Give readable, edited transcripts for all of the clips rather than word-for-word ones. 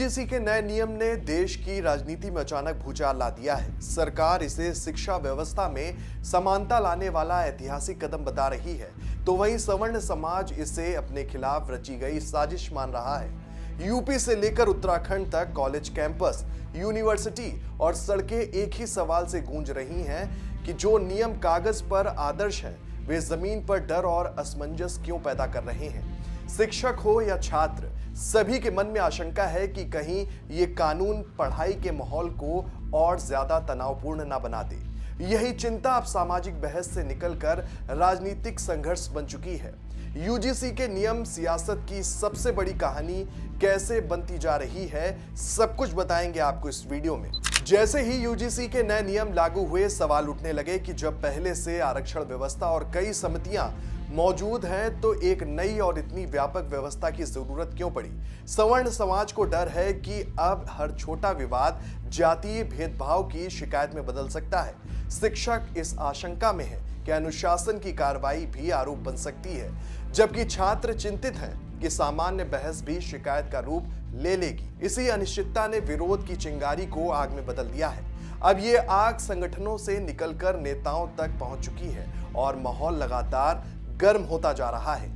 UGC के नए नियम ने देश की राजनीति में अचानक भूचाल ला दिया है। सरकार इसे शिक्षा व्यवस्था में समानता लाने वाला ऐतिहासिक कदम बता रही है, तो वहीं सवर्ण समाज इसे अपने खिलाफ रची गई साजिश मान रहा है। यूपी से लेकर उत्तराखंड तक कॉलेज कैंपस, यूनिवर्सिटी और सड़कें एक ही सवाल से गूंज रही हैं कि जो नियम कागज पर आदर्श हैं, वे जमीन पर डर और असमंजस क्यों पैदा कर रहे हैं। शिक्षक हो या छात्र, सभी के मन में आशंका है कि कहीं ये कानून पढ़ाई के माहौल को और ज्यादा तनावपूर्ण ना बना दे। यही चिंता अब सामाजिक बहस से निकलकर राजनीतिक संघर्ष बन चुकी है। यूजीसी के नियम सियासत की सबसे बड़ी कहानी कैसे बनती जा रही है, सब कुछ बताएंगे आपको इस वीडियो में। जैसे ही यूजीसी के नए नियम लागू हुए, सवाल उठने लगे कि जब पहले से आरक्षण व्यवस्था और कई समितियां मौजूद हैं, तो एक नई और इतनी व्यापक व्यवस्था की जरूरत क्यों पड़ी। सवर्ण समाज को डर है कि अब हर छोटा विवाद जातीय भेदभाव की शिकायत में बदल सकता है। शिक्षक इस आशंका में है कि अनुशासन की कार्रवाई भी आरोप बन सकती है, जबकि छात्र चिंतित हैं कि सामान्य बहस भी शिकायत का रूप ले लेगी। इसी अनिश्चितता ने विरोध की चिंगारी को आग में बदल दिया है। अब ये आग संगठनों से निकलकर नेताओं तक पहुंच चुकी है और माहौल लगातार गर्म होता जा रहा है।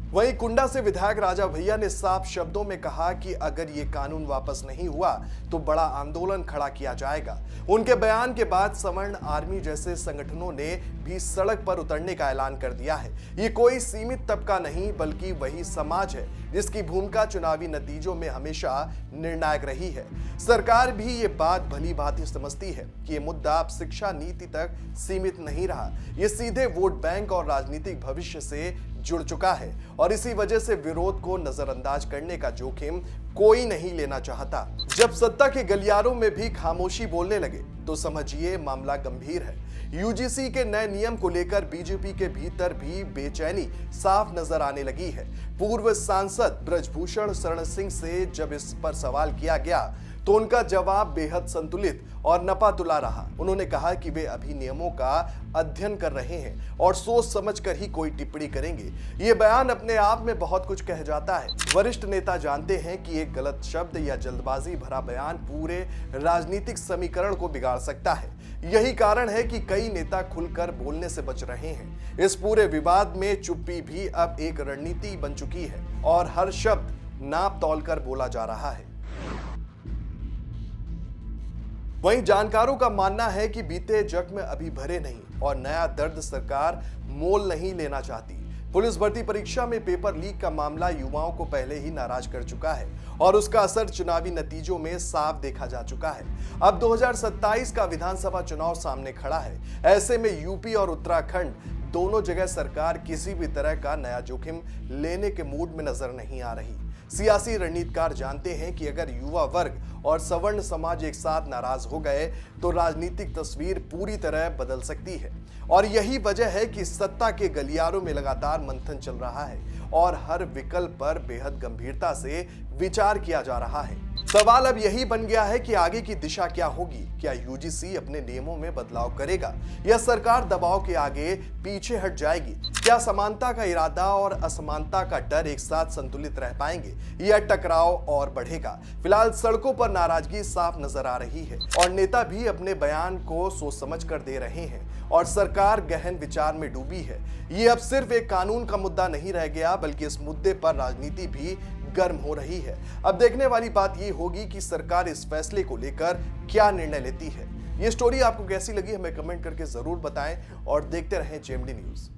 वहीं कुंडा से विधायक राजा भैया ने साफ शब्दों में कहा कि अगर ये कानून वापस नहीं हुआ तो बड़ा आंदोलन खड़ा किया जाएगा। उनके बयान के बाद सवर्ण आर्मी जैसे संगठनों ने भी सड़क पर उतरने का ऐलान कर दिया है। ये कोई सीमित तबका नहीं, बल्कि वही समाज है जिसकी भूमिका चुनावी नतीजों में हमेशा निर्णायक रही है। सरकार भी ये बात भली भांति समझती है कि ये मुद्दा अब शिक्षा नीति तक सीमित नहीं रहा, ये सीधे वोट बैंक और राजनीतिक भविष्य से जुड़ चुका है और इसी वजह से विरोध को नजरअंदाज करने का जोखिम कोई नहीं लेना चाहता। जब सत्ता के गलियारों में भी खामोशी बोलने लगे तो समझिए मामला गंभीर है। यूजीसी के नए नियम को लेकर बीजेपी के भीतर भी बेचैनी साफ नजर आने लगी है। पूर्व सांसद ब्रजभूषण शरण सिंह से जब इस पर सवाल किया गया तो उनका जवाब बेहद संतुलित और नपातुला रहा। उन्होंने कहा कि वे अभी नियमों का अध्ययन कर रहे हैं और सोच समझकर ही कोई टिप्पणी करेंगे। ये बयान अपने आप में बहुत कुछ कह जाता है। वरिष्ठ नेता जानते हैं कि एक गलत शब्द या जल्दबाजी भरा बयान पूरे राजनीतिक समीकरण को बिगाड़ सकता है। यही कारण है कि कई नेता खुलकर बोलने से बच रहे हैं। इस पूरे विवाद में चुप्पी भी अब एक रणनीति बन चुकी है और हर शब्द नाप तौलकर बोला जा रहा है। वहीं जानकारों का मानना है कि बीते जख्म अभी भरे नहीं और नया दर्द सरकार मोल नहीं लेना चाहती। पुलिस भर्ती परीक्षा में पेपर लीक का मामला युवाओं को पहले ही नाराज कर चुका है और उसका असर चुनावी नतीजों में साफ देखा जा चुका है। अब 2027 का विधानसभा चुनाव सामने खड़ा है। ऐसे में यूपी और उत्तराखंड दोनों जगह सरकार किसी भी तरह का नया जोखिम लेने के मूड में नजर नहीं आ रही। सियासी रणनीतिकार जानते हैं कि अगर युवा वर्ग और सवर्ण समाज एक साथ नाराज हो गए तो राजनीतिक तस्वीर पूरी तरह बदल सकती है और यही वजह है कि सत्ता के गलियारों में लगातार मंथन चल रहा है और हर विकल्प पर बेहद गंभीरता से विचार किया जा रहा है। सवाल अब यही बन गया है कि आगे की दिशा क्या होगी। क्या यूजीसी अपने नियमों में बदलाव करेगा या सरकार दबाव के आगे पीछे हट जाएगी? क्या समानता का इरादा और असमानता का डर एक साथ संतुलित रह पाएंगे या टकराव और बढ़ेगा? फिलहाल सड़कों पर नाराजगी साफ नजर आ रही है और नेता भी अपने बयान को सोच समझ कर दे रहे हैं और सरकार गहन विचार में डूबी है। ये अब सिर्फ एक कानून का मुद्दा नहीं रह गया, बल्कि इस मुद्दे पर राजनीति भी गर्म हो रही है। अब देखने वाली बात ये होगी कि सरकार इस फैसले को लेकर क्या निर्णय लेती है। ये स्टोरी आपको कैसी लगी हमें कमेंट करके जरूर बताएं और देखते रहें जेएमडी न्यूज़।